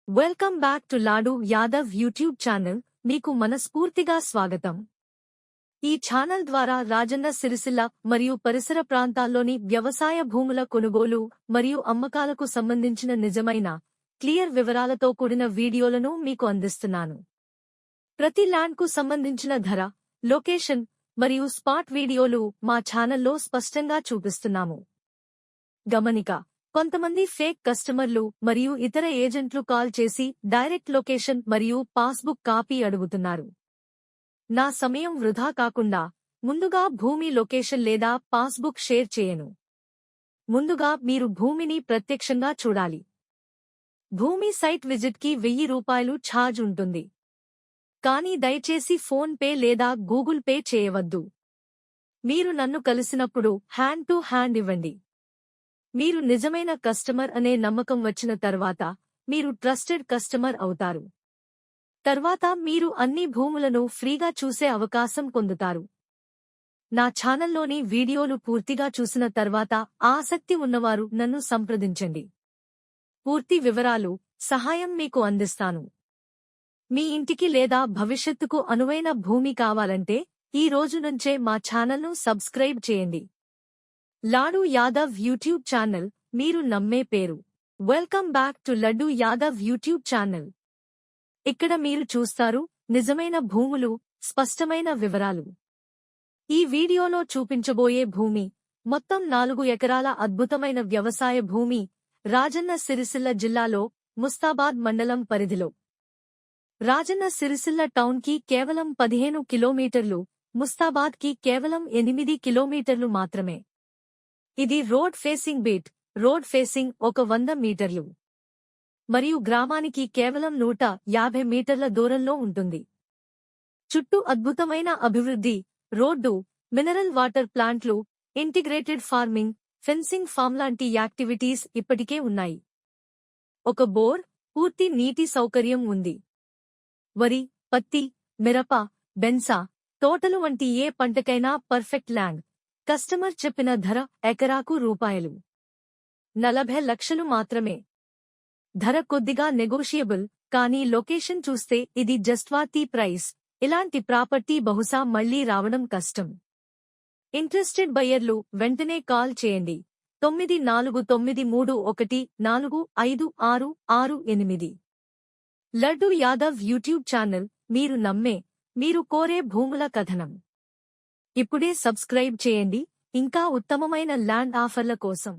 Welcome back to Ladu Yadav YouTube channel. మీకు మనస్ఫూర్తిగా స్వాగతం. ఈ ఛానల్ ద్వారా రాజన్న సిరిసిల్ల మరియు పరిసర ప్రాంతాల్లోని వ్యవసాయ భూముల కొనుగోలు మరియు అమ్మకాలకు సంబంధించిన నిజమైన, క్లియర్ వివరాలతో కూడిన వీడియోలను మీకు అందిస్తున్నాను. ప్రతి ల్యాండ్కు సంబంధించిన ధర, లొకేషన్ మరియు స్పాట్ వీడియోలు మా ఛానల్లో స్పష్టంగా చూపిస్తున్నాము. గమనిక: కొంతమంది ఫేక్ కస్టమర్లు మరియు ఇతర ఏజెంట్లు కాల్ చేసి డైరెక్ట్ లొకేషన్ మరియు పాస్బుక్ కాపీ అడుగుతున్నారు. నా సమయం వృధా కాకుండా ముందుగా భూమి లొకేషన్ లేదా పాస్బుక్ షేర్ చేయను. ముందుగా మీరు భూమిని ప్రత్యక్షంగా చూడాలి. భూమి సైట్ విజిట్కి ₹1000 ఛార్జ్ ఉంటుంది. కానీ దయచేసి ఫోన్ పే లేదా గూగుల్ పే చేయవద్దు. మీరు నన్ను కలిసినప్పుడు హ్యాండ్ టు హ్యాండ్ ఇవ్వండి. మీరు నిజమైన కస్టమర్ అనే నమ్మకం వచ్చిన తర్వాత మీరు ట్రస్టెడ్ కస్టమర్ అవుతారు. తర్వాత మీరు అన్ని భూములను ఫ్రీగా చూసే అవకాశం పొందుతారు. నా ఛానల్లోని వీడియోలు పూర్తిగా చూసిన తర్వాత ఆసక్తి ఉన్నవారు నన్ను సంప్రదించండి. పూర్తి వివరాలు, సహాయం మీకు అందిస్తాను. మీ ఇంటికి లేదా భవిష్యత్తుకు అనువైన భూమి కావాలంటే ఈ రోజు నుంచే మా ఛానల్ను సబ్స్క్రైబ్ చేయండి. లాడు యాదవ్ యూట్యూబ్ ఛానల్, మీరు నమ్మే పేరు. Welcome back to laddu Yadav YouTube channel. ఇక్కడ మీరు చూస్తారు నిజమైన భూములు, స్పష్టమైన వివరాలు. ఈ వీడియోలో చూపించబోయే భూమి మొత్తం 4 ఎకరాల అద్భుతమైన వ్యవసాయ భూమి, రాజన్న సిరిసిల్ల జిల్లాలో ముస్తాబాద్ మండలం పరిధిలో. రాజన్న సిరిసిల్ల టౌన్కి కేవలం 15 కిలోమీటర్లు, ముస్తాబాద్కి కేవలం 8 కిలోమీటర్లు మాత్రమే. ఇది road facing beat. Road facing ఒక 100 మీటర్లు మరియు గ్రామానికి కేవలం 150 మీటర్ల దూరంలో ఉంటుంది. చుట్టూ అద్భుతమైన అభివృద్ధి, రోడ్డు, మినరల్ వాటర్ ప్లాంట్లు, ఇంటిగ్రేటెడ్ ఫార్మింగ్, ఫెన్సింగ్ ఫామ్ లాంటి యాక్టివిటీస్ ఇప్పటికే ఉన్నాయి. ఒక బోర్, పూర్తి నీటి సౌకర్యం ఉంది. వరి, పత్తి, మిరప, బెన్సా తోటలు వంటి ఏ పంటకైనా పర్ఫెక్ట్ ల్యాండ్. కస్టమర్ చెప్పిన ధర ఎకరాకు ₹40 లక్షలు మాత్రమే. ధర కొద్దిగా నెగోషియబుల్, కానీ లొకేషన్ చూస్తే ఇది జస్ట్వాతి ప్రైస్. ఇలాంటి ప్రాపర్టీ బహుశా మళ్లీ రావడం కష్టం. ఇంట్రెస్టెడ్ బయ్యర్లు వెంటనే కాల్ చేయండి. 9431456668. లడ్డు యాదవ్ యూట్యూబ్ ఛానల్, మీరు నమ్మే, మీరు కోరే భూముల కథనం. ఇప్పుడే సబ్స్క్రైబ్ చేయండి ఇంకా ఉత్తమమైన ల్యాండ్ ఆఫర్ల కోసం.